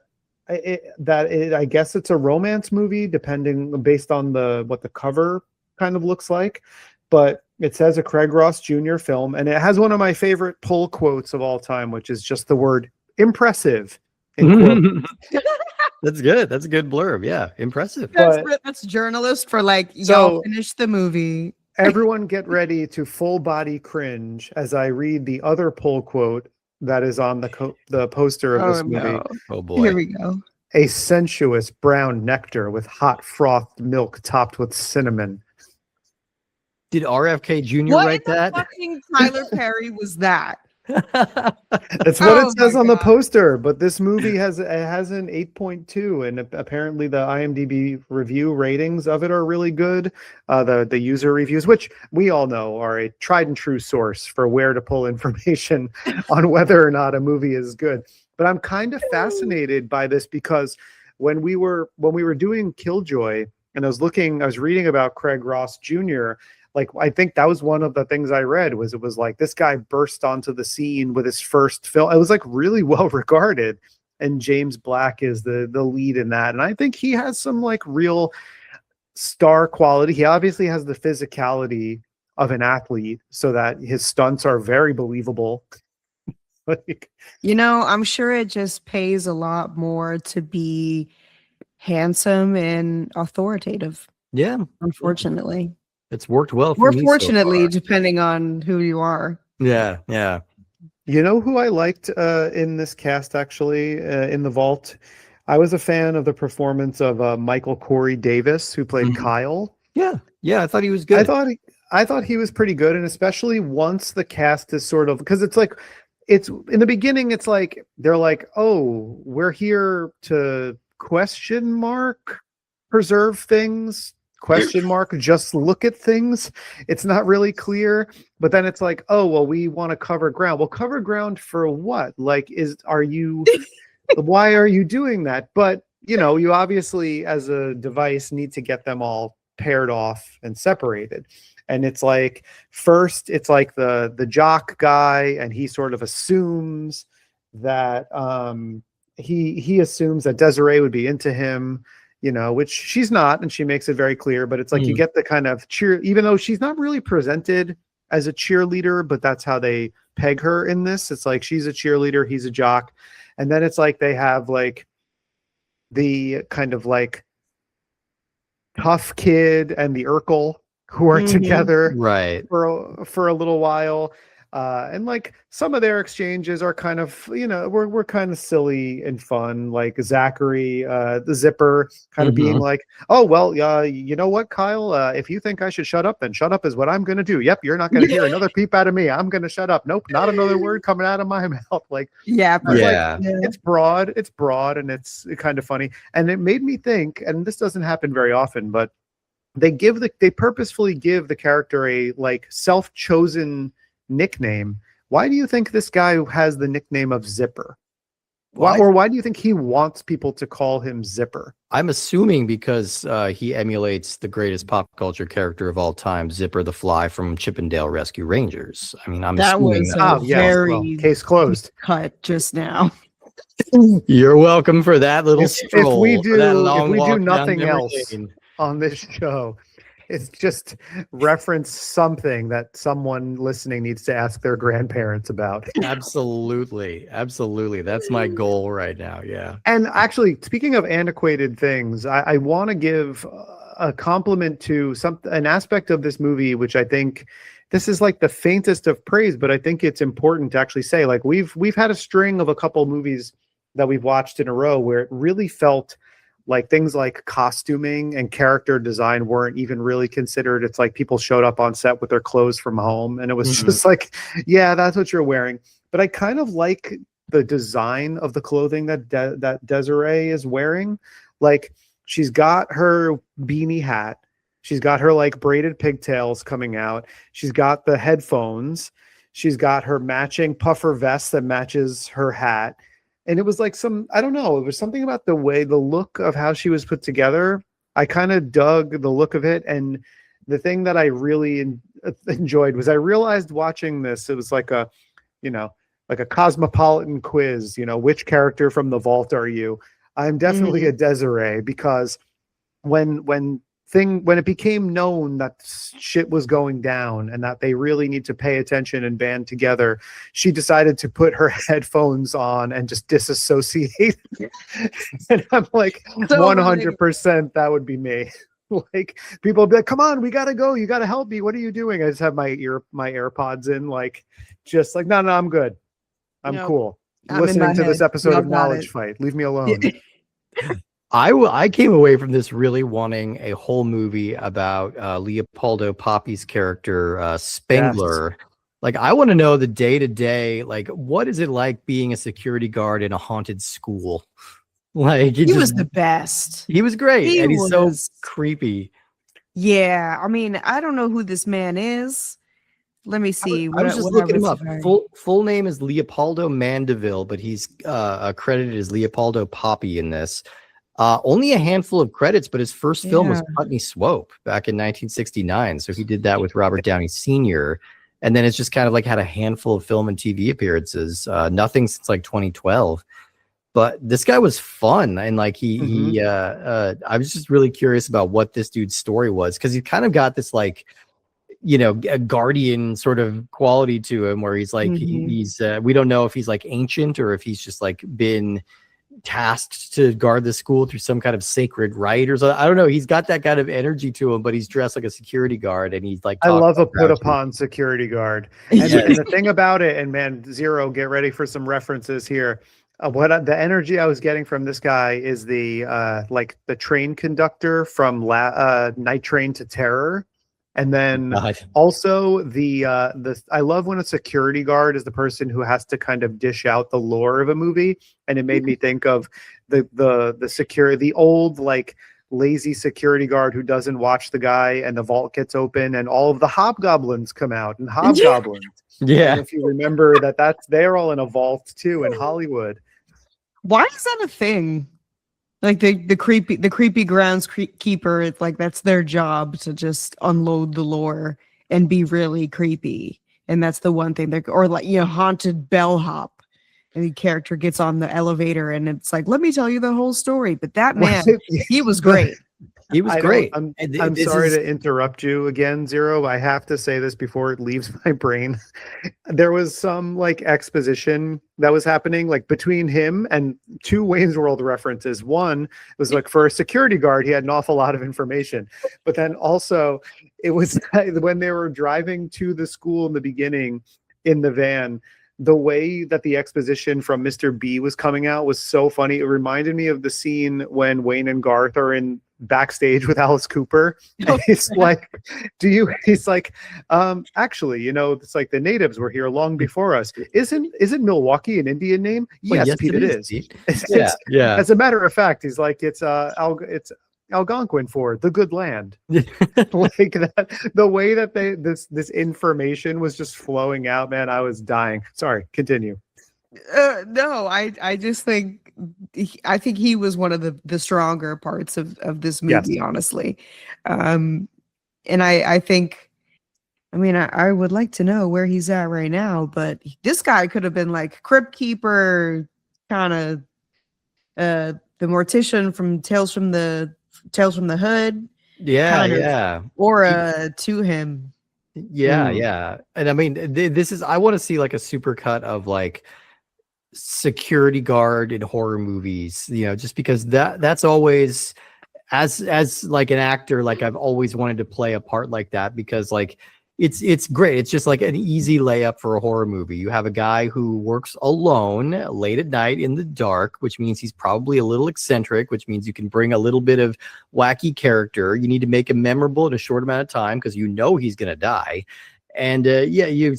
guess it's a romance movie, based on what the cover kind of looks like, but it says a Craig Ross Jr. film, and it has one of my favorite pull quotes of all time, which is just the word impressive. That's good. That's a good blurb. Yeah. Impressive. That's journalist for y'all finished the movie. Everyone get ready to full body cringe as I read the other pull quote that is on the poster of this movie. No. Oh boy. Here we go. A sensuous brown nectar with hot frothed milk topped with cinnamon. Did RFK Jr. What write in the that? fucking Tyler Perry was that? That's what Oh it says my on the God. poster, but this movie has an 8.2, and apparently the IMDb review ratings of it are really good. The user reviews, which we all know are a tried and true source for where to pull information on whether or not a movie is good. But I'm kind of fascinated by this because when we were doing Killjoy, and I was reading about Craig Ross Jr., like, I think that was one of the things I read was it was like this guy burst onto the scene with his first film. It was like really well regarded, and James Black is the lead in that. And I think he has some like real star quality. He obviously has the physicality of an athlete, so that his stunts are very believable. Like, I'm sure it just pays a lot more to be handsome and authoritative, Yeah, unfortunately. it's worked well for Or me so fortunately, far. depending on who you are. Yeah. you know who I liked in this cast, actually, in The Vault? I was a fan of the performance of Michael Corey Davis, who played Mhm. Kyle. Yeah, I thought he was good. I thought he was pretty good, and especially once the cast is sort of, because it's in the beginning, it's like they're like, oh, we're here to preserve things, just look at things. It's not really clear, but then it's like, oh, well, we want to cover ground. Well, cover ground for what? Like, why are you doing that? But you obviously, as a device, need to get them all paired off and separated. And it's like, first it's like the jock guy, and he sort of assumes that he assumes that Desiree would be into him, which she's not, and she makes it very clear. But it's like you get the kind of cheer, even though she's not really presented as a cheerleader, but that's how they peg her in this. It's like she's a cheerleader, he's a jock. And then it's like they have like the kind of like tough kid and the Urkel who are together Right. for a little while. And like some of their exchanges are kind of, we're kind of silly and fun. Like Zachary, the zipper, kind of being like, oh, well, you know what, Kyle, if you think I should shut up, then shut up is what I'm going to do. Yep. You're not going to hear another peep out of me. I'm going to shut up. Nope. Not another word coming out of my mouth. Like, Yeah. it's broad, and it's kind of funny. And it made me think, and this doesn't happen very often, but they purposefully give the character a like self-chosen nickname. Why do you think this guy has the nickname of Zipper? Why do you think he wants people to call him Zipper? I'm assuming because he emulates the greatest pop culture character of all time, Zipper the Fly from Chippendale Rescue Rangers. I mean, I'm That assuming was that. very case closed. cut just now. You're welcome for that little If stroll. we for that do long walk down nothing memory else lane. on this show, it's just reference something that someone listening needs to ask their grandparents about. Absolutely. That's my goal right now. Yeah. And actually, speaking of antiquated things, I want to give a compliment to an aspect of this movie, which I think this is like the faintest of praise, but I think it's important to actually say, like, we've had a string of a couple movies that we've watched in a row where it really felt like things like costuming and character design weren't even really considered. It's like people showed up on set with their clothes from home, and it was just like, yeah, that's what you're wearing. But I kind of like the design of the clothing that Desiree is wearing. Like, she's got her beanie hat, she's got her like braided pigtails coming out, she's got the headphones, she's got her matching puffer vest that matches her hat. And it was like I don't know, it was something about the look of how she was put together. I kind of dug the look of it. And the thing that I really enjoyed was I realized watching this, it was like a cosmopolitan quiz, which character from The Vault are you? I'm definitely a Desiree, because when it became known that shit was going down and that they really need to pay attention and band together, she decided to put her headphones on and just disassociate. And I'm like, 100% that would be me. Like people will be like, come on, we gotta go, you gotta help me, what are you doing? I just have my AirPods in, like, just like, no, I'm good, I'm Nope. cool. I'm in Listening my to this head. episode Y'all of got Knowledge it. Fight, leave me alone. I came away from this really wanting a whole movie about Leopoldo Papi's character, Spengler. Like, I want to know the day-to-day, like, what is it like being a security guard in a haunted school? Like, He was the best. he was great, He and he's so was. creepy. Yeah, I mean, I don't know who this man is. Let me see. I was just looking him up. Full name is Leopoldo Mandeville, but he's credited as Leopoldo Papi in this. Only a handful of credits, but his first film was Putney Swope back in 1969. So he did that with Robert Downey Sr. And then it's just kind of like had a handful of film and TV appearances. Nothing since like 2012. But this guy was fun, and like I was just really curious about what this dude's story was, because he kind of got this like, you know, a guardian sort of quality to him, where he's like he's we don't know if he's like ancient or if he's just like been tasked to guard the school through some kind of sacred rite or something. I don't know. He's got that kind of energy to him, but he's dressed like a security guard, and he's like, I love a put upon security guard. And, and the thing about it, and man, Xero, get ready for some references here. The energy I was getting from this guy is the like the train conductor from Night Train to Terror. And then also the I love when a security guard is the person who has to kind of dish out the lore of a movie, and it made me think of the old like lazy security guard who doesn't watch the guy, and the vault gets open and all of the hobgoblins come out, and hobgoblins. Yeah. And if you remember they're all in a vault too in Hollywood. Why is that a thing? Like the creepy groundskeeper, it's like that's their job to just unload the lore and be really creepy. And that's the one thing or like, you know, haunted bellhop. And the character gets on the elevator and it's like, let me tell you the whole story. But that man, he was great. He was great. I'm sorry to interrupt you again, Xero. I have to say this before it leaves my brain. There was some like exposition that was happening like between him and two Wayne's World references. One was like for a security guard, he had an awful lot of information. But then also it was when they were driving to the school in the beginning in the van, the way that the exposition from Mr. B was coming out was so funny. It reminded me of the scene when Wayne and Garth are in backstage with Alice Cooper. And he's like, he's like, actually, you know, it's like the natives were here long before us. Isn't Milwaukee an Indian name? Well, yes, Pete, it is. Yeah. As a matter of fact, he's like, it's Algonquin for the good land. Like that, the way that this information was just flowing out, man, I was dying. Sorry, continue. No, I just think I think he was one of the stronger parts of this movie, yes. Honestly. And I think, I mean, I would like to know where he's at right now, but this guy could have been like Crypt Keeper, kind of the mortician from Tales from the Hood. Yeah. Aura to him. Yeah. And I mean, this is, I want to see like a super cut of like security guard in horror movies, you know, just because that's always, as like an actor, like I've always wanted to play a part like that, because like it's great. It's just like an easy layup for a horror movie. You have a guy who works alone late at night in the dark, which means he's probably a little eccentric, which means you can bring a little bit of wacky character. You need to make him memorable in a short amount of time because you know he's going to die. And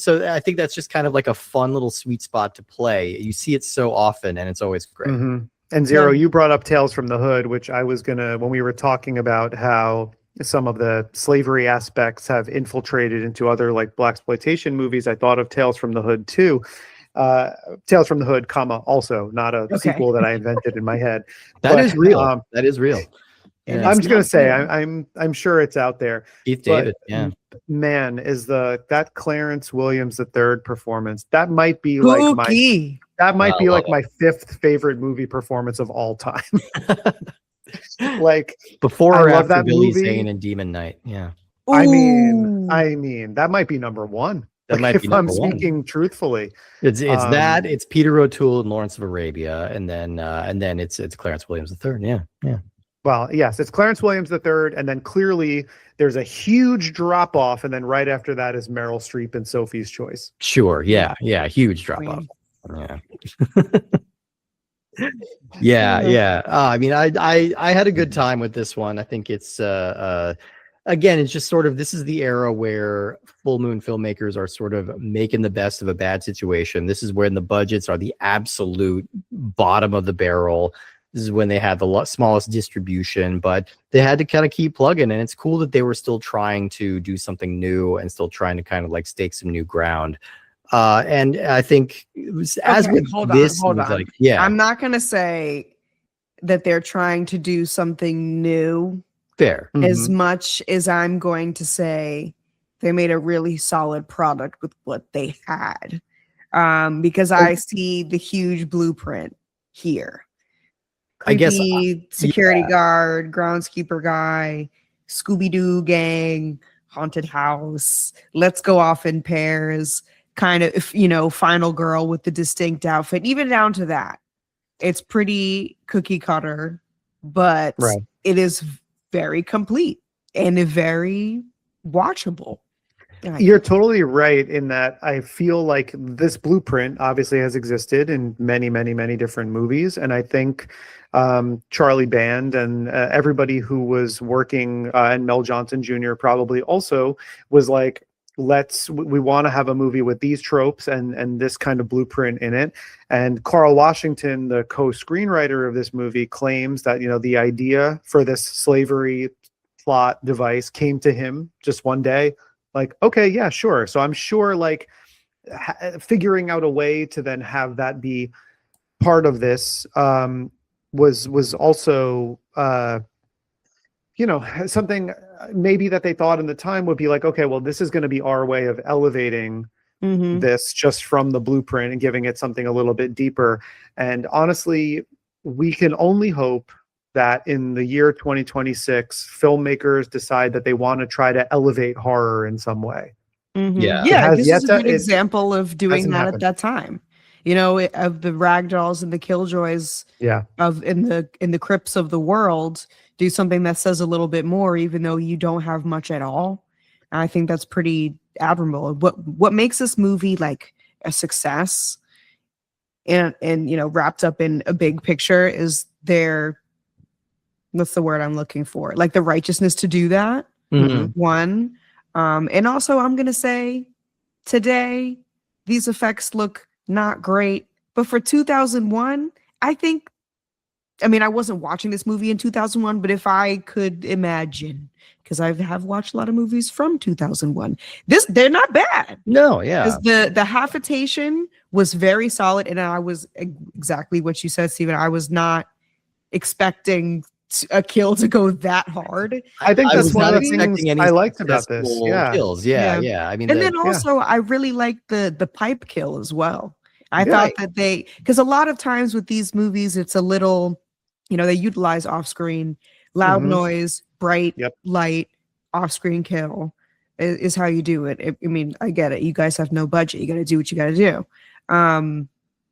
so I think that's just kind of like a fun little sweet spot to play. You see it so often and it's always great. Mm-hmm. And Xero, you brought up Tales from the Hood, which I was going to, when we were talking about how some of the slavery aspects have infiltrated into other like blaxploitation movies, I thought of Tales from the Hood too. Tales from the Hood, also not a sequel that I invented in my head. That is real. That is real. Yeah, I'm just gonna say I'm sure it's out there. Keith David, yeah. Man, is that Clarence Williams III performance that might be like my fifth favorite movie performance of all time. Like before or after that Billy movie. Zane and Demon Knight, yeah. I mean that might be number one. That might be number one. I'm speaking truthfully. It's that, it's Peter O'Toole and Lawrence of Arabia, and then it's Clarence Williams III. Yeah. Well, yes, it's Clarence Williams III, and then clearly there's a huge drop off, and then right after that is Meryl Streep and Sophie's Choice. Sure. Yeah. Huge drop off. Yeah. Yeah. I mean, I had a good time with this one. I think it's again, it's just sort of, this is the era where full moon filmmakers are sort of making the best of a bad situation. This is when the budgets are the absolute bottom of the barrel. This is when they had the smallest distribution, but they had to kind of keep plugging. And it's cool that they were still trying to do something new and still trying to kind of like stake some new ground. And I think hold on. like, yeah, I'm not going to say that they're trying to do something new fair as much as I'm going to say they made a really solid product with what they had. Because I see the huge blueprint here. Creepy, I guess security guard, groundskeeper guy, Scooby-Doo gang, haunted house, let's go off in pairs, kind of, you know, final girl with the distinct outfit, even down to that. It's pretty cookie cutter, but it is very complete and very watchable. You're totally right in that I feel like this blueprint obviously has existed in many, many, many different movies. And I think Charlie Band and everybody who was working, and Mel Johnson Jr. probably also was like, we want to have a movie with these tropes and this kind of blueprint in it. And Carl Washington, the co-screenwriter of this movie, claims that, you know, the idea for this slavery plot device came to him just one day. Like, okay, yeah, sure. So I'm sure like figuring out a way to then have that be part of this was also, you know, something maybe that they thought in the time would be like, okay, well, this is going to be our way of elevating this just from the blueprint and giving it something a little bit deeper. And honestly, we can only hope that in the year 2026, filmmakers decide that they want to try to elevate horror in some way. Yeah, this is a good example of doing that at that time. You know, of the ragdolls and the killjoys of in the crypts of the world, do something that says a little bit more, even though you don't have much at all. And I think that's pretty admirable. What makes this movie like a success and you know, wrapped up in a big picture is their, what's the word I'm looking for? Like the righteousness to do that. One. And also I'm gonna say today, these effects look not great, but for 2001, I mean, I wasn't watching this movie in 2001, but if I could imagine, because I have watched a lot of movies from 2001, they're not bad. No, yeah. Because the haffitation was very solid, and I was exactly what you said, Stephen. I was not expecting a kill to go that hard. I think that's one of the things I liked about this. Kills. Yeah. I mean, and then also I really liked the pipe kill as well. I thought that because a lot of times with these movies, it's a little, you know, they utilize off-screen, loud noise, bright light, off-screen kill is how you do it. I mean, I get it. You guys have no budget. You got to do what you got to do.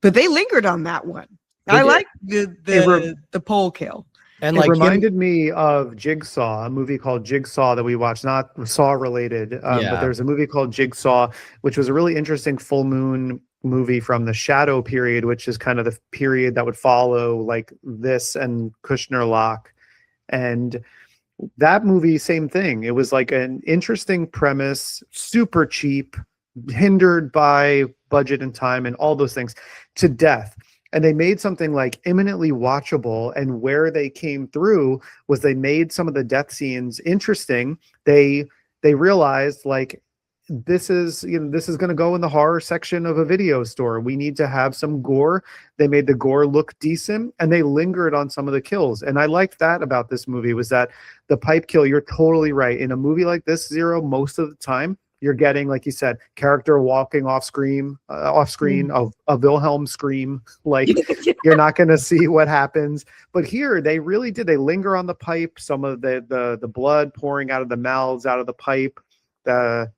But they lingered on that one. I like the pole kill. And it reminded me of Jigsaw, a movie called Jigsaw that we watched, not Saw related, but there's a movie called Jigsaw, which was a really interesting full moon movie from the Shadow period, which is kind of the period that would follow like this and Kushner Lock. And that movie, same thing. It was like an interesting premise, super cheap, hindered by budget and time and all those things to death. And they made something like eminently watchable. And where they came through was they made some of the death scenes interesting. They realized like, this is going to go in the horror section of a video store. We need to have some gore. They made the gore look decent, and they lingered on some of the kills. And I liked that about this movie, was that the pipe kill, you're totally right. In a movie like this, Xero, most of the time you're getting, like you said, character walking off screen, a Wilhelm scream. Like you're not going to see what happens. But here they really did. They linger on the pipe. Some of the blood pouring out of the mouths, out of the pipe, the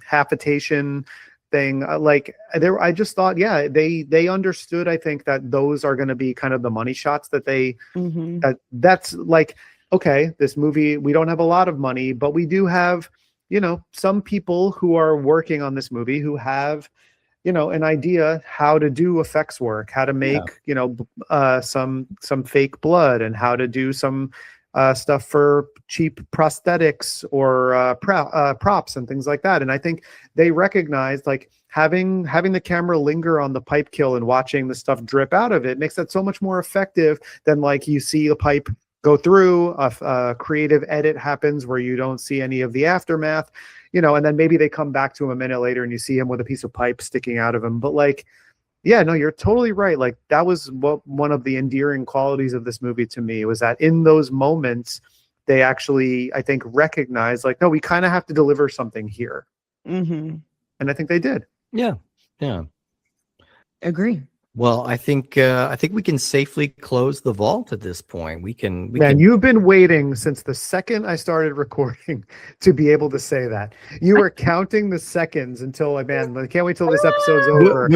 haffitation, thing. I just thought, yeah, they understood. I think that those are going to be kind of the money shots that that's like, okay, this movie, we don't have a lot of money, but we do have, some people who are working on this movie who have, an idea how to do effects work, how to make, some fake blood, and how to do some stuff for cheap prosthetics or props and things like that. And I think they recognized, like, having the camera linger on the pipe kill and watching the stuff drip out of it makes that so much more effective than, like, you see a pipe go through, a creative edit happens where you don't see any of the aftermath, and then maybe they come back to him a minute later and you see him with a piece of pipe sticking out of him. But, like, yeah, no, you're totally right. Like, that was one of the endearing qualities of this movie to me, was that in those moments, they actually, I think, recognize, like, no, we kind of have to deliver something here. Mm-hmm. And I think they did. Yeah. Agree. Well, I think we can safely close the vault at this point. We can. You've been waiting since the second I started recording to be able to say that. You were counting the seconds until I can't wait till this episode's over.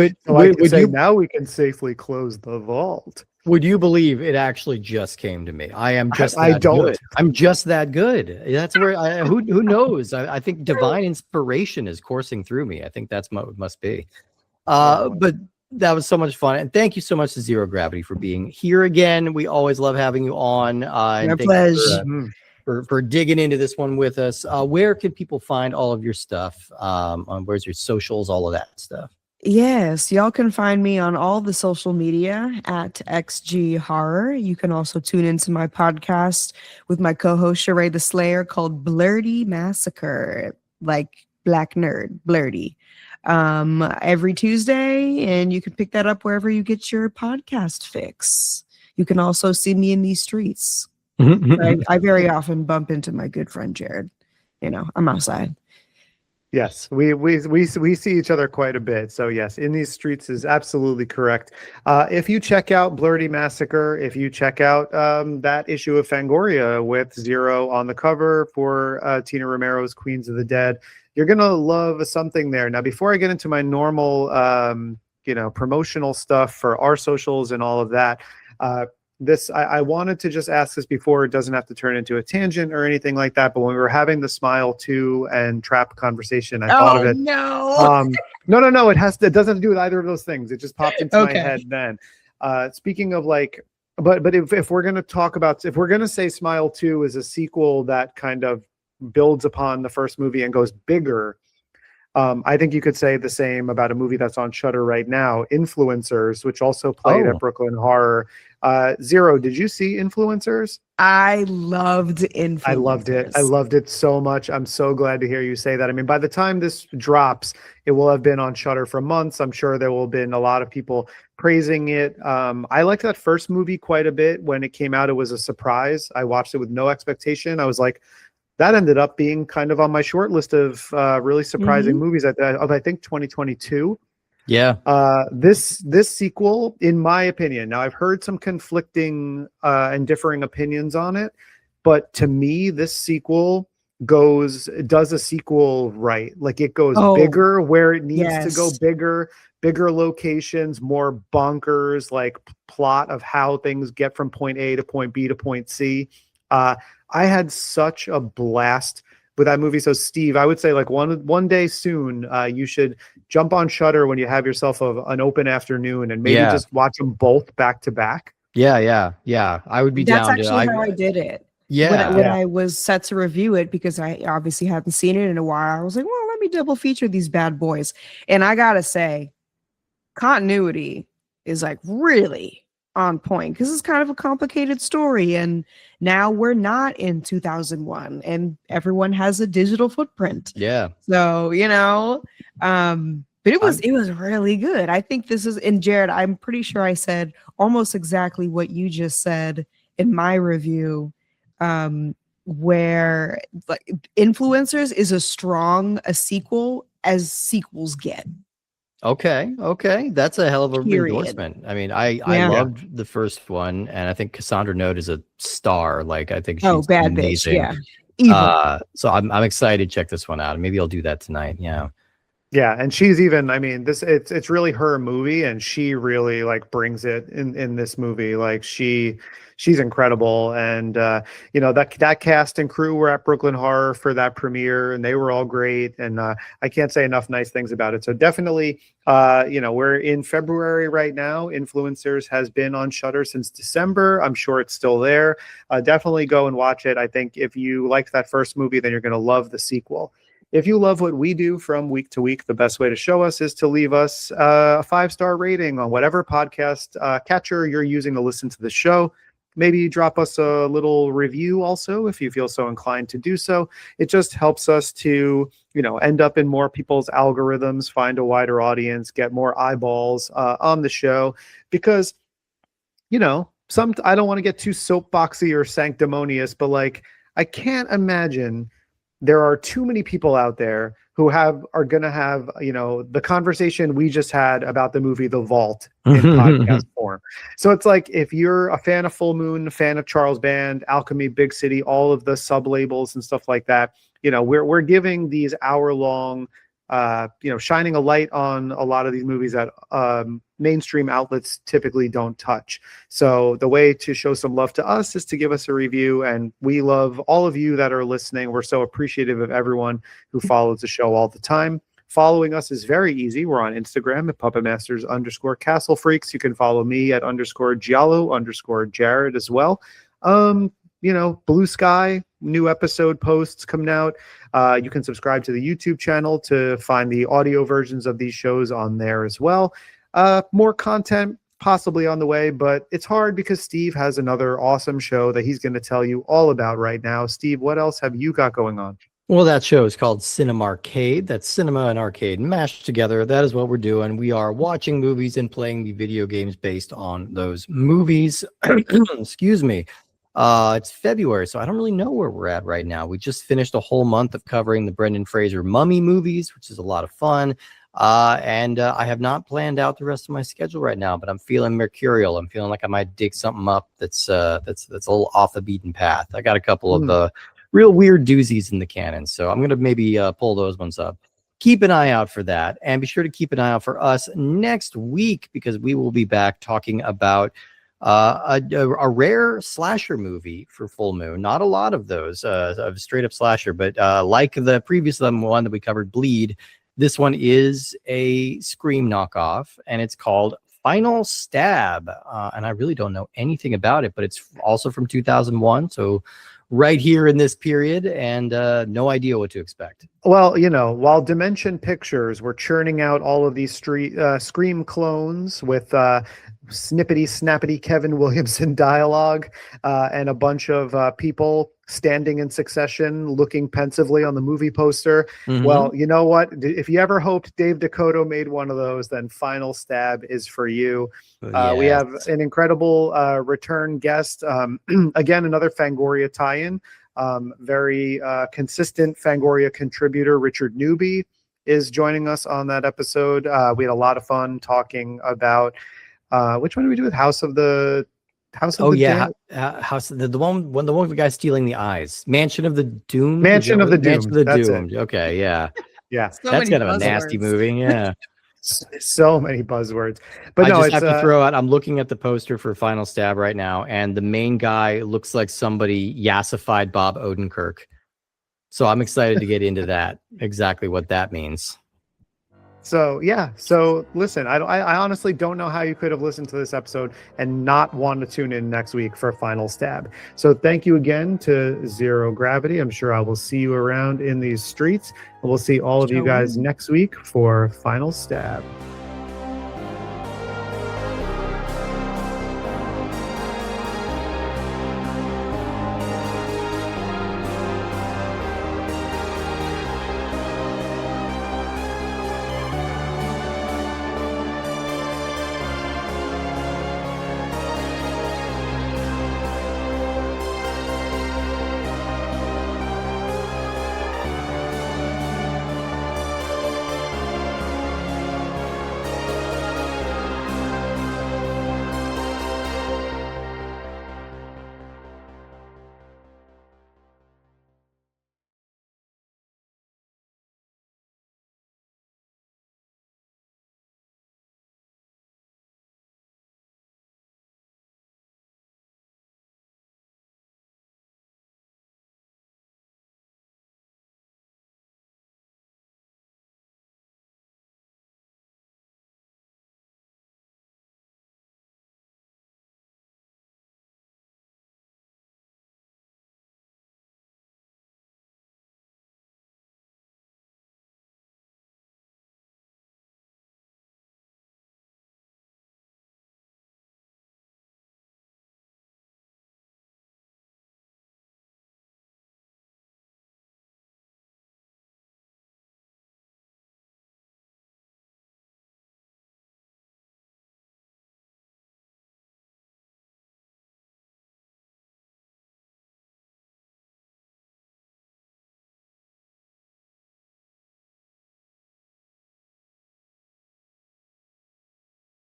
Now we can safely close the vault. Would you believe it actually just came to me? I am just. I don't. Good. I'm just that good. That's where. Who knows? I think divine inspiration is coursing through me. I think that's what it must be. But. That was so much fun, and thank you so much to Xero Gravity for being here again. We always love having you on. My pleasure. For digging into this one with us. Where can people find all of your stuff? Where's your socials, all of that stuff? Yes, y'all can find me on all the social media at XG Horror. You can also tune into my podcast with my co-host Sheree the Slayer called Blurty Massacre, like Black Nerd, Blurty. Every Tuesday, and you can pick that up wherever you get your podcast fix. You can also see me in these streets. I very often bump into my good friend Jared. I'm outside. Yes, we see each other quite a bit. So yes, in these streets is absolutely correct. If you check out Blurty Massacre, if you check out that issue of Fangoria with Xero on the cover for Tina Romero's Queens of the Dead, you're gonna love something there. Now, before I get into my normal, promotional stuff for our socials and all of that, I wanted to just ask this before it doesn't have to turn into a tangent or anything like that. But when we were having the Smile 2 and Trap conversation, I thought of it. No. No. It doesn't have to do with either of those things. It just popped into my head then. Speaking of, like, but if we're gonna talk about, if we're gonna say Smile 2 is a sequel that kind of builds upon the first movie and goes bigger, I think you could say the same about a movie that's on Shudder right now, Influencers, which also played at Brooklyn Horror. Xero, did you see Influencers? I loved Influencers. I loved it. I loved it so much. I'm so glad to hear you say that. I mean, by the time this drops, it will have been on Shudder for months. I'm sure there will have been a lot of people praising it. I liked that first movie quite a bit. When it came out, it was a surprise. I watched it with no expectation. I was like, that ended up being kind of on my short list of really surprising movies of I think 2022. Yeah. This sequel, in my opinion, now I've heard some conflicting and differing opinions on it, but to me, this sequel does a sequel right. Like, it goes bigger where it needs to go bigger locations, more bonkers, like plot of how things get from point A to point B to point C. I had such a blast with that movie. So Steve, I would say, like, one day soon, you should jump on Shudder when you have yourself an open afternoon and maybe just watch them both back to back. Yeah. I would be down. That's actually how I did it. When I was set to review it, because I obviously hadn't seen it in a while, I was like, well, let me double feature these bad boys. And I gotta say, continuity is, like, really on point, because it's kind of a complicated story, and now we're not in 2001 and everyone has a digital footprint. So but it was really good. I think this is, and Jared, I'm pretty sure I said almost exactly what you just said in my review, where, like, Influencers is a sequel as sequels get. Okay, that's a hell of a endorsement. I mean, I loved the first one, and I think Cassandra Note is a star. Like, I think she's bad amazing. Bitch, yeah. So I'm excited to check this one out, and maybe I'll do that tonight. Yeah. Yeah, and she's even, I mean, it's really her movie, and she really like brings it in this movie. Like she's incredible. And that cast and crew were at Brooklyn Horror for that premiere, and they were all great. And I can't say enough nice things about it. So definitely, we're in February right now. Influencers has been on Shudder since December. I'm sure it's still there. Definitely go and watch it. I think if you liked that first movie, then you're going to love the sequel. If you love what we do from week to week, the best way to show us is to leave us a 5-star rating on whatever podcast catcher you're using to listen to the show. Maybe drop us a little review also if you feel so inclined to do so. It just helps us to, end up in more people's algorithms, find a wider audience, get more eyeballs on the show. Because, I don't want to get too soapboxy or sanctimonious, but like, I can't imagine there are too many people out there who are going to have, the conversation we just had about the movie The Vault in podcast form. So it's like, if you're a fan of Full Moon, a fan of Charles Band, Alchemy, Big City, all of the sublabels and stuff like that, we're giving these hour-long, shining a light on a lot of these movies that mainstream outlets typically don't touch. So the way to show some love to us is to give us a review, and we love all of you that are listening. We're so appreciative of everyone who follows the show all the time. Following us is very easy. We're on Instagram at puppetmasters_castle freaks. You can follow me at _Giallo_Jared as well. Blue Sky, new episode posts coming out. You can subscribe to the YouTube channel to find the audio versions of these shows on there as well. More content possibly on the way, but it's hard because Steve has another awesome show that he's going to tell you all about right now. Steve, what else have you got going on? Well, that show is called Cinema Arcade. That's cinema and arcade mashed together. That is what we're doing. We are watching movies and playing the video games based on those movies. Excuse me. It's February, so I don't really know where we're at right now. We just finished a whole month of covering the Brendan Fraser Mummy movies, which is a lot of fun. And I have not planned out the rest of my schedule right now, but I'm feeling mercurial. I'm feeling like I might dig something up that's a little off the beaten path. I got a couple of real weird doozies in the canon, so I'm gonna maybe pull those ones up. Keep an eye out for that, and be sure to keep an eye out for us next week, because we will be back talking about a rare slasher movie for Full Moon. Not a lot of those of straight up slasher, but like the previous one that we covered, Bleed, this one is a Scream knockoff, and it's called Final Stab. And I really don't know anything about it, but it's also from 2001, so right here in this period, and no idea what to expect. Well, while Dimension Pictures were churning out all of these Scream clones with snippety snappity Kevin Williamson dialogue and a bunch of people standing in succession looking pensively on the movie poster. Well, you know what? If you ever hoped Dave Dakota made one of those, then Final Stab is for you. Yes. We have an incredible return guest. Again, another Fangoria tie-in. Very consistent Fangoria contributor, Richard Newby, is joining us on that episode. We had a lot of fun talking about which one did we do with House of the House of the Dead? House the one with the guy stealing the eyes. Mansion of the Doomed. Mansion of the Doomed. That's Doomed. It. Okay, yeah. Yeah. So that's kind of buzzwords. a nasty movie. Yeah. So many buzzwords. But I no, just have to throw out, I'm looking at the poster for Final Stab right now, and the main guy looks like somebody yassified Bob Odenkirk. So I'm excited to get into that, exactly what that means. So yeah, so listen, I honestly don't know how you could have listened to this episode and not want to tune in next week for Final Stab. So thank you again to Xero Gravity. I'm sure I will see you around in these streets, and we'll see all of you guys next week for Final Stab.